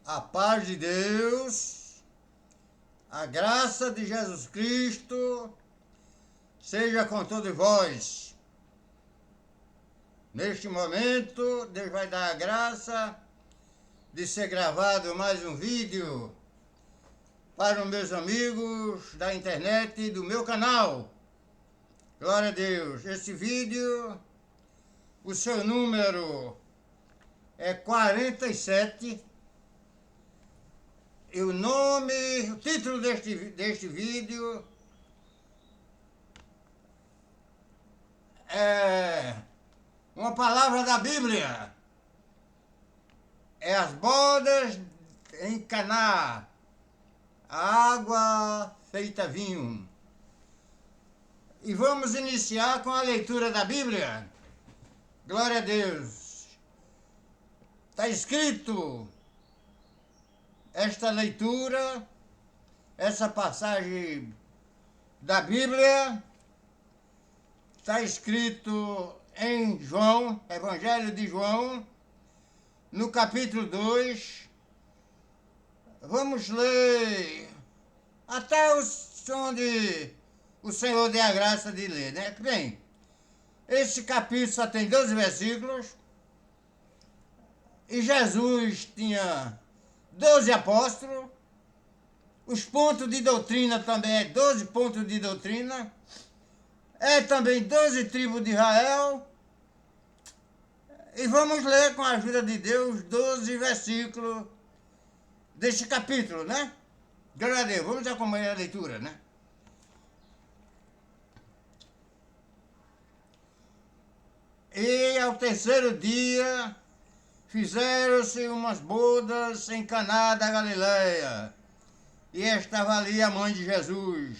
A paz de Deus, a graça de Jesus Cristo, seja com todos vós. Neste momento, Deus vai dar a graça de ser gravado mais um vídeo para os meus amigos da internet e do meu canal. Glória a Deus. Esse vídeo, o seu número é 47. E o título deste vídeo é uma palavra da Bíblia. É as bodas em Caná, a água feita vinho. E vamos iniciar com a leitura da Bíblia. Glória a Deus. Está escrito esta leitura, essa passagem da Bíblia, está escrito em João, Evangelho de João, no capítulo 2. Vamos ler até onde o Senhor dê a graça de ler, né? Bem, esse capítulo só tem 12 versículos, e Jesus tinha 12 apóstolos, os pontos de doutrina também é 12 pontos de doutrina, é também 12 tribos de Israel, e vamos ler com a ajuda de Deus 12 versículos deste capítulo, né? Glória a Deus, vamos acompanhar a leitura, né? E ao terceiro dia fizeram-se umas bodas em Caná da Galileia, e estava ali a mãe de Jesus.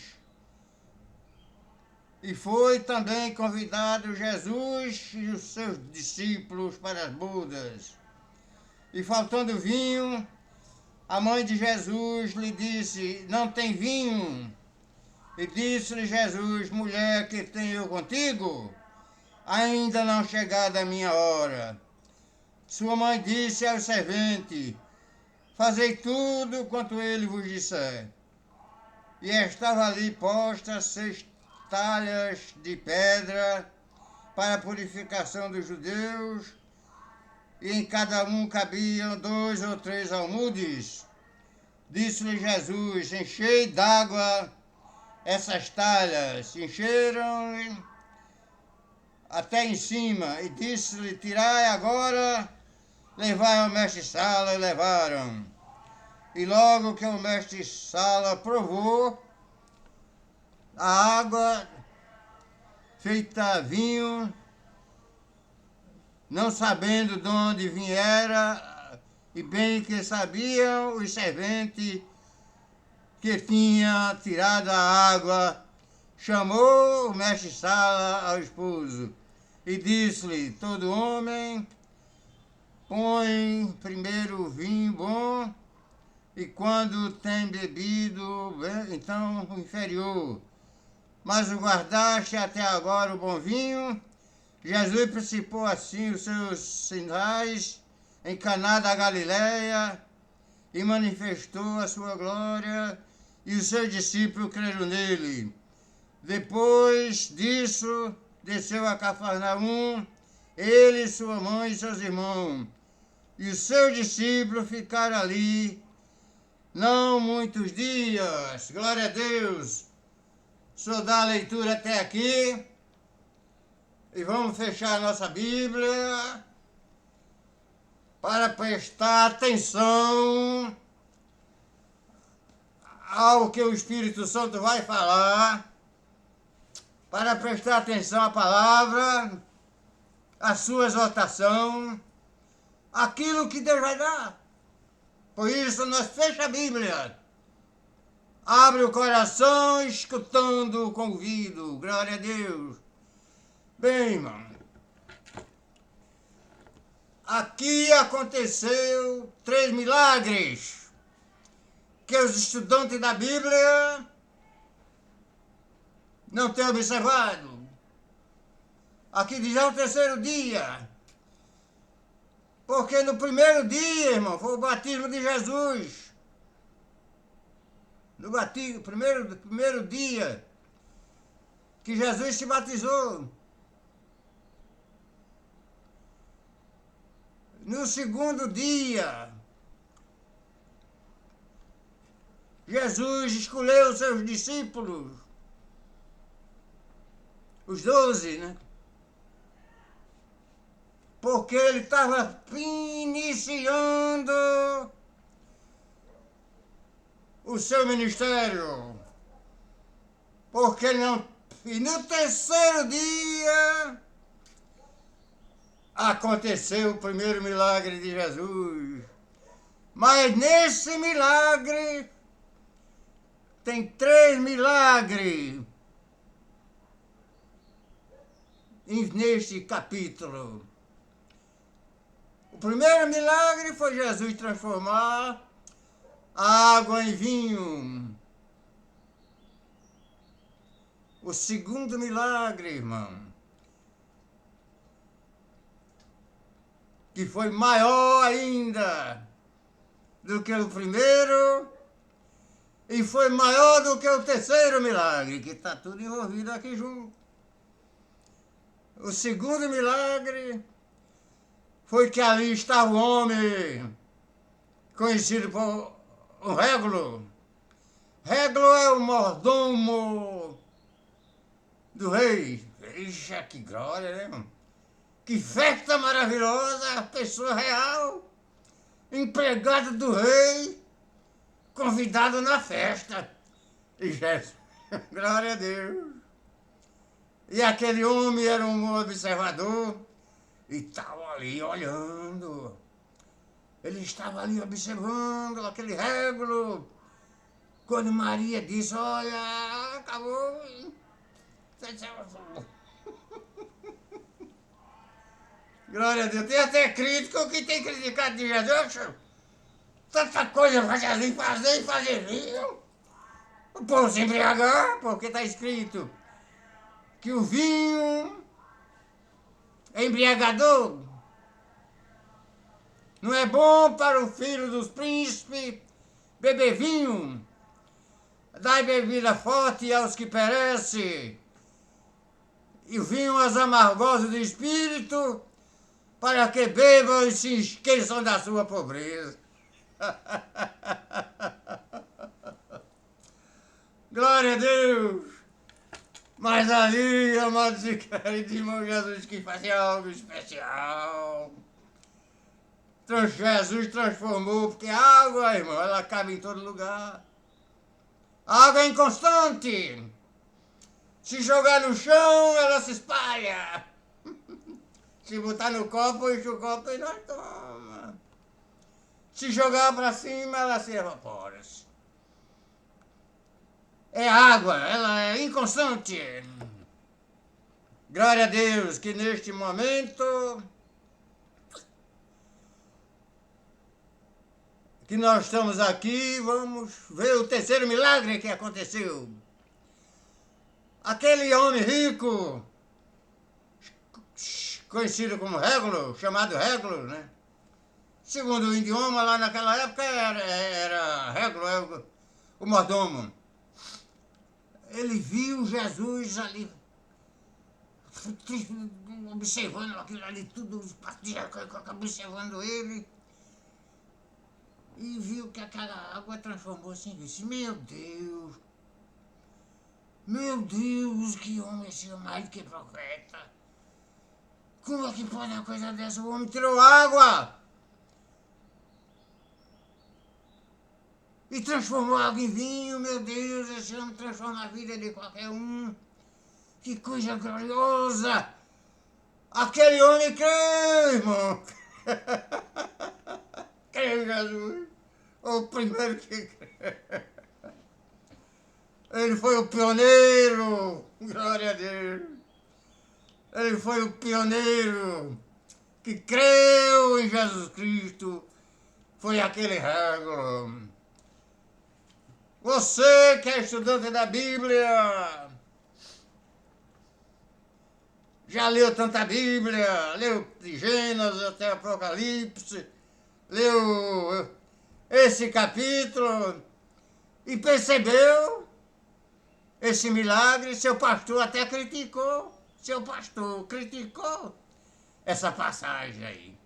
E foi também convidado Jesus e os seus discípulos para as bodas. E faltando vinho, a mãe de Jesus lhe disse: não tem vinho? E disse-lhe Jesus: mulher, que tenho eu contigo? Ainda não chegada a minha hora. Sua mãe disse ao servente: fazei tudo quanto ele vos disser. E estava ali postas 6 talhas de pedra para a purificação dos judeus, e em cada um cabiam 2 ou 3 almudes. Disse-lhe Jesus: enchei d'água essas talhas. Encheram até em cima, e disse-lhe: tirai agora, levai ao mestre-sala. E levaram. E logo que o mestre-sala provou a água feita vinho, não sabendo de onde viera, e bem que sabiam os serventes que tinha tirado a água, chamou o mestre-sala ao esposo e disse-lhe: todo homem põe primeiro o vinho bom, e quando tem bebido, então o inferior. Mas o guardaste até agora o bom vinho. Jesus principou assim os seus sinais em Caná da Galileia e manifestou a sua glória, e os seus discípulos creram nele. Depois disso, desceu a Cafarnaum, ele, sua mãe e seus irmãos, e os seus discípulos ficaram ali não muitos dias. Glória a Deus. Só dá a leitura até aqui. E vamos fechar a nossa Bíblia para prestar atenção ao que o Espírito Santo vai falar, para prestar atenção à palavra, à sua exortação, aquilo que Deus vai dar. Por isso nós fechamos a Bíblia, abre o coração escutando com o ouvido. Glória a Deus. Bem, irmão, aqui aconteceu 3 milagres que os estudantes da Bíblia não têm observado. Aqui diz ao terceiro dia. Porque no primeiro dia, irmão, foi o batismo de Jesus. No batismo, primeiro dia que Jesus se batizou. No segundo dia, Jesus escolheu os seus discípulos, os 12, né? Porque ele estava iniciando o seu ministério. Porque ele não... E no terceiro dia aconteceu o primeiro milagre de Jesus. Mas nesse milagre tem 3 milagres neste capítulo. O primeiro milagre foi Jesus transformar a água em vinho. O segundo milagre, irmão, que foi maior ainda do que o primeiro e foi maior do que o terceiro milagre, que está tudo envolvido aqui junto. O segundo milagre foi que ali estava o homem conhecido por um régulo. Régulo é o mordomo do rei. Ixi, que glória, né, irmão? Que festa maravilhosa, pessoa real, empregado do rei, convidado na festa. E Jesus, glória a Deus. E aquele homem era um observador e estava ali olhando. Ele estava ali observando aquele régulo. Quando Maria disse, olha, acabou. Glória a Deus. Tem até crítico que tem criticado de Jesus. Tanta coisa para Jesus fazer e fazer vinho. O povo se embriagar, porque está escrito que o vinho é embriagador. Não é bom para o filho dos príncipes beber vinho. Dai bebida forte aos que perecem. E o vinho aos amargosos de espírito, para que bebam e se esqueçam da sua pobreza. Glória a Deus! Mas ali, amados e queridos irmãos, Jesus quis fazer algo especial. Jesus transformou, porque a água, irmão, ela cabe em todo lugar. A água é inconstante. Se jogar no chão, ela se espalha. Se botar no copo, enche o copo e nós toma. Se jogar para cima, ela se evapora. É água, ela é inconstante. Glória a Deus que neste momento que nós estamos aqui, vamos ver o terceiro milagre que aconteceu. Aquele homem rico, conhecido como régulo, chamado régulo, né? Segundo o idioma, lá naquela época era régulo, o mordomo. Ele viu Jesus ali, observando aquilo ali, tudo, observando ele, e viu que aquela água transformou-se em vinho. Disse, meu Deus, que homem esse mais que profeta. Como é que pode uma coisa dessa? O homem tirou água e transformou água em vinho. Meu Deus, esse homem transforma a vida de qualquer um. Que coisa gloriosa! Aquele homem creu, irmão. Creu em Jesus. O primeiro que creu. Ele foi o pioneiro. Glória a Deus. Ele foi o pioneiro que creu em Jesus Cristo. Foi aquele régulo. Você que é estudante da Bíblia, Já leu tanta Bíblia, leu de Gênesis até Apocalipse, leu esse capítulo e percebeu esse milagre. Seu pastor até criticou. Seu pastor criticou essa passagem aí.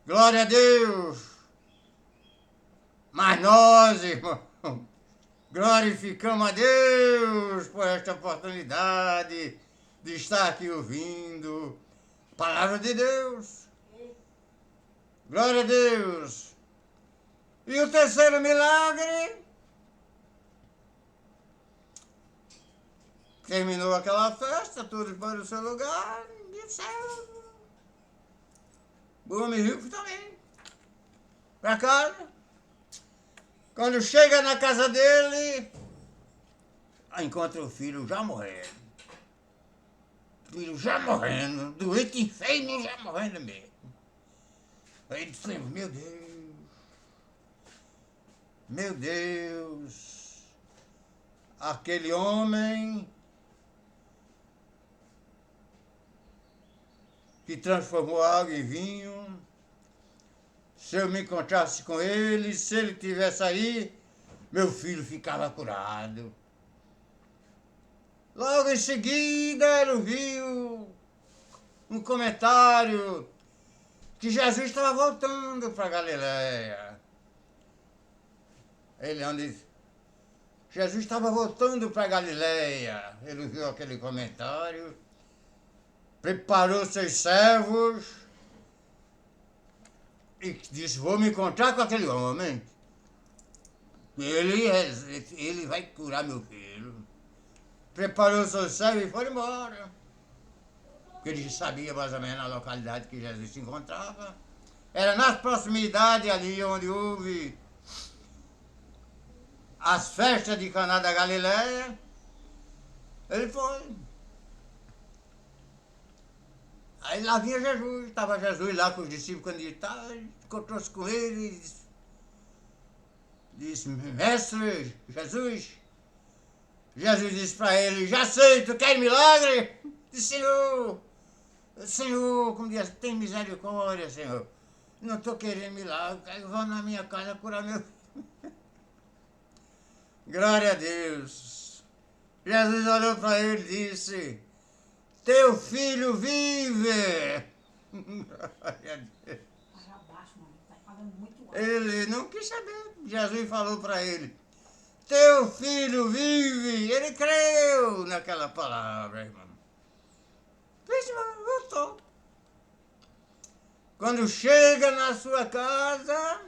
Glória a Deus! Mas nós, irmão, glorificamos a Deus por esta oportunidade de estar aqui ouvindo a palavra de Deus. Glória a Deus! E o terceiro milagre, terminou aquela festa, todos para o seu lugar, e o céu. O homem rico também. Para casa. Quando chega na casa dele, encontra o filho já morrendo. O filho já morrendo, doente e feio, já morrendo mesmo. Aí ele disse, meu Deus, aquele homem que transformou água em vinho, se eu me encontrasse com ele, se ele tivesse aí, meu filho ficava curado. Logo em seguida, ele viu um comentário que Jesus estava voltando para Galiléia. Jesus estava voltando para Galiléia. Ele viu aquele comentário, preparou seus servos e disse, vou me encontrar com aquele homem. Ele vai curar meu filho. Preparou seus servos e foi embora. Porque ele sabia mais ou menos a localidade que Jesus se encontrava. Era nas proximidades ali onde houve as festas de Caná da Galiléia. Ele foi. Aí lá vinha Jesus, estava Jesus lá com os discípulos quando ele estava, encontrou-se com ele e disse, mestre, Jesus. Jesus disse para ele, já sei, tu quer milagre? Disse, Senhor, como diz, tem misericórdia, Senhor. Não estou querendo milagre, eu vou na minha casa curar meu filho. Glória a Deus. Jesus olhou para ele e disse, teu filho vive! Ele não quis saber. Jesus falou para ele, teu filho vive! Ele creu naquela palavra, irmão. Voltou. Quando chega na sua casa,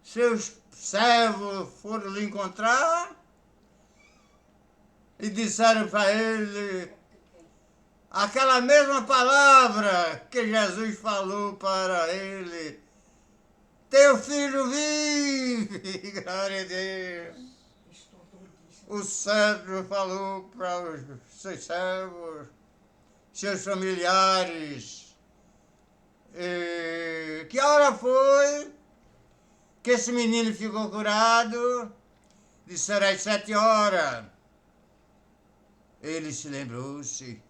seus servos foram lhe encontrar e disseram para ele aquela mesma palavra que Jesus falou para ele. Teu filho vive! Glória a Deus! O servo falou para os seus servos, seus familiares, que hora foi que esse menino ficou curado? Disseram às 7 horas. Ele se lembrou-se.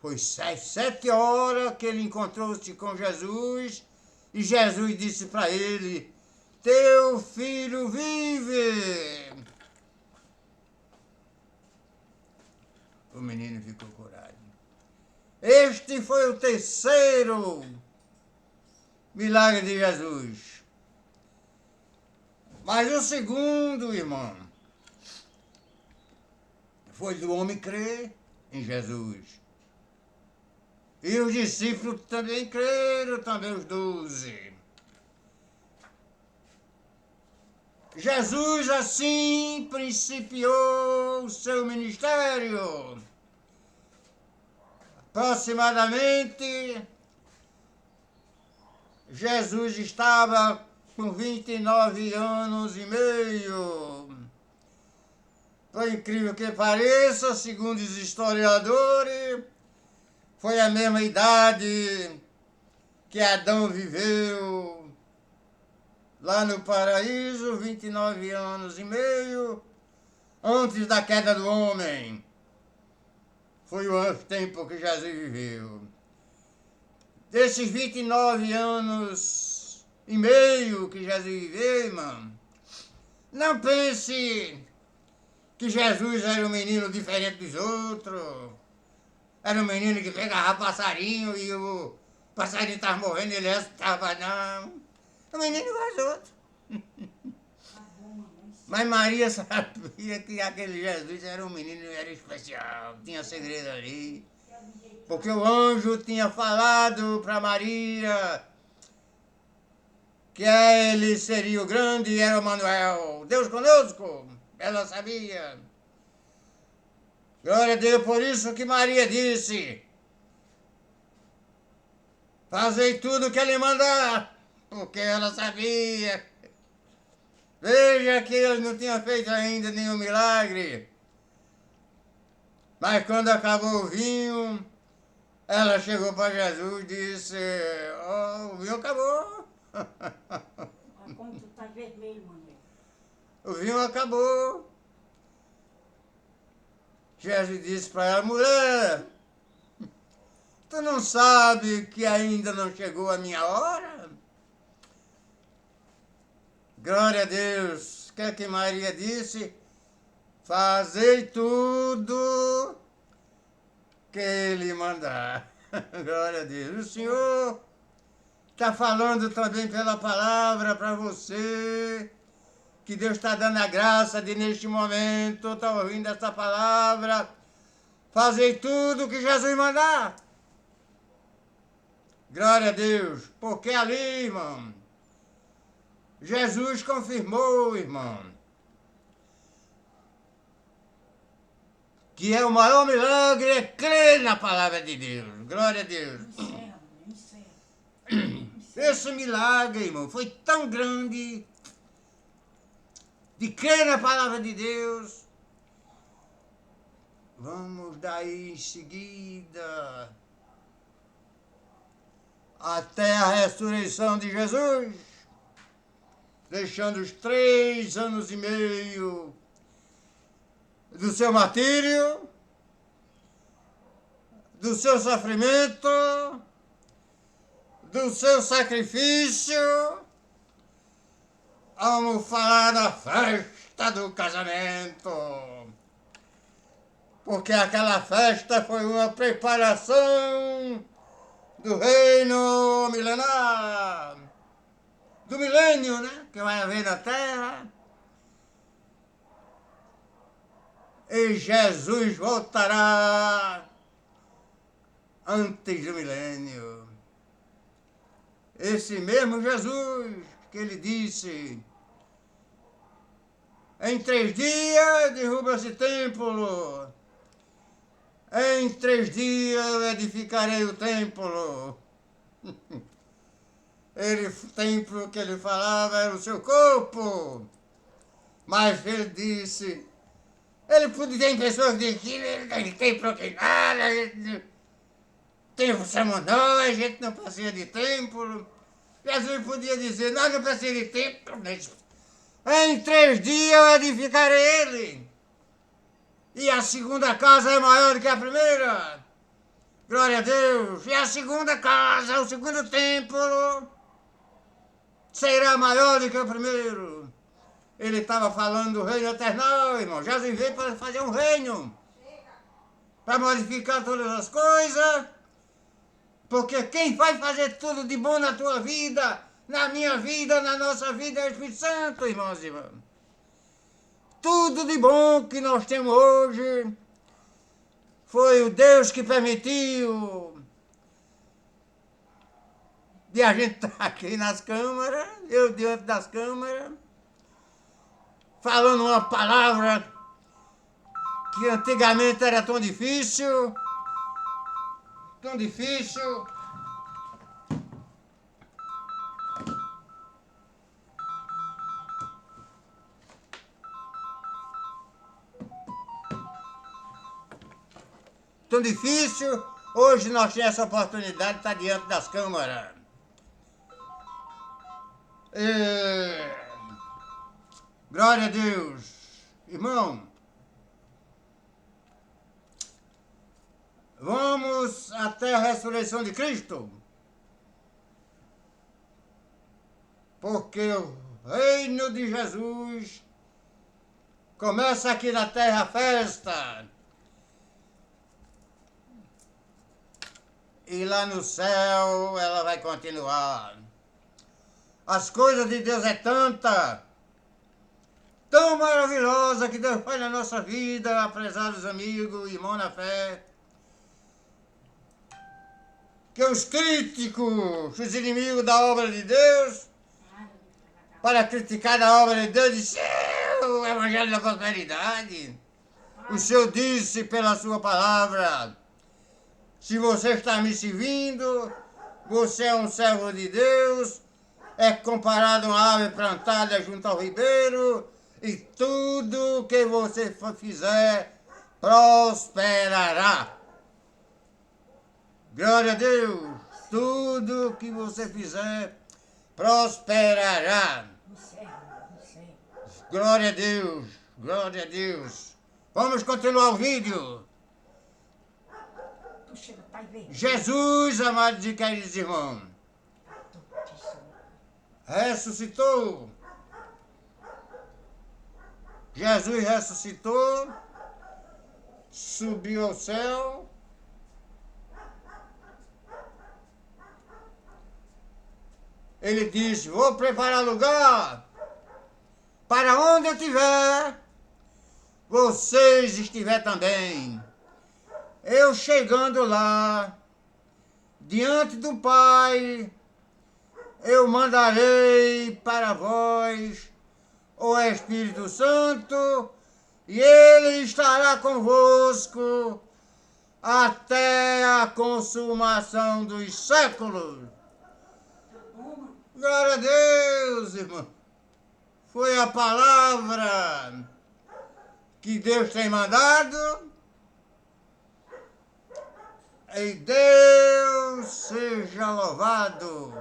Foi às 7 horas que ele encontrou-se com Jesus e Jesus disse para ele, teu filho vive! O menino ficou curado. Este foi o terceiro milagre de Jesus. Mas o segundo, irmão, foi do homem crer em Jesus. E os discípulos também creram, também os 12. Jesus assim principiou o seu ministério. Aproximadamente, Jesus estava com 29 anos e meio. Por incrível que pareça, segundo os historiadores, foi a mesma idade que Adão viveu lá no paraíso, 29 anos e meio, antes da queda do homem. foi o tempo que Jesus viveu. Desses 29 anos e meio que Jesus viveu, irmão, não pense que Jesus era um menino diferente dos outros. Era um menino que pegava passarinho e o passarinho estava morrendo e ele estava, não. É um menino igual aos outros. Mas Maria sabia que aquele Jesus era um menino, era especial, tinha segredo ali. Porque o anjo tinha falado para Maria que ele seria o grande e era o Manuel. Deus conosco, ela sabia. Glória a Deus, por isso que Maria disse: fazei tudo o que ele mandar, porque ela sabia. Veja que ele não tinha feito ainda nenhum milagre. Mas quando acabou o vinho, ela chegou para Jesus e disse: oh, o vinho acabou. Como tu tá vermelho, Manuel. O vinho acabou. Jesus disse para ela: mulher, tu não sabe que ainda não chegou a minha hora? Glória a Deus. O que é que Maria disse? Fazei tudo que ele mandar. Glória a Deus. O Senhor está falando também pela palavra para você, que Deus está dando a graça de neste momento, está ouvindo essa palavra, fazei tudo que Jesus mandar. Glória a Deus. Porque ali, irmão, Jesus confirmou, irmão, que é o maior milagre é crer na palavra de Deus. Glória a Deus. Esse milagre, irmão, foi tão grande de crer na palavra de Deus. Vamos daí em seguida até a ressurreição de Jesus, deixando os 3 anos e meio do seu martírio, do seu sofrimento, do seu sacrifício. Vamos falar da festa do casamento, porque aquela festa foi uma preparação do reino milenar, do milênio, né, que vai haver na Terra. E Jesus voltará antes do milênio. Esse mesmo Jesus que ele disse: em 3 dias derruba esse templo, em 3 dias eu edificarei o templo. O templo que ele falava era o seu corpo. Mas ele disse, tem pessoas que dizem que ele tem procrastinado, a gente tem samonó, a gente não precisa de templo. Jesus podia dizer, nós não precisamos de templo. Em 3 dias eu edificarei ele. E a segunda casa é maior do que a primeira. Glória a Deus. E a segunda casa, o segundo templo, será maior do que o primeiro. Ele estava falando do reino eterno, irmão. Jesus veio para fazer um reino, para modificar todas as coisas. Porque quem vai fazer tudo de bom na tua vida, na minha vida, na nossa vida, é o Espírito Santo, irmãos e irmãs. Tudo de bom que nós temos hoje foi o Deus que permitiu de a gente estar aqui nas câmaras, eu diante das câmaras, falando uma palavra que antigamente era tão difícil, tão difícil. Tão difícil, hoje nós temos essa oportunidade de estar diante das câmaras. Glória a Deus. Irmão, vamos até a ressurreição de Cristo. Porque o reino de Jesus começa aqui na terra a festa. E lá no céu ela vai continuar. As coisas de Deus é tão maravilhosa que Deus faz na nossa vida, prezados amigos, irmãos na fé, que os críticos, os inimigos da obra de Deus, para criticar a obra de Deus, dizem, o Evangelho da Prosperidade. O Senhor disse pela sua palavra, se você está me servindo, você é um servo de Deus, é comparado a uma árvore plantada junto ao ribeiro, e tudo que você fizer prosperará. Glória a Deus! Tudo que você fizer prosperará. Glória a Deus! Glória a Deus! Vamos continuar o vídeo. Jesus, amados e queridos irmãos, ressuscitou. Jesus ressuscitou, subiu ao céu. Ele disse, vou preparar lugar para onde eu estiver, vocês estiver também. Eu chegando lá, diante do Pai, eu mandarei para vós o Espírito Santo, e ele estará convosco até a consumação dos séculos. Glória a Deus, irmão. Foi a palavra que Deus tem mandado. E Deus seja louvado.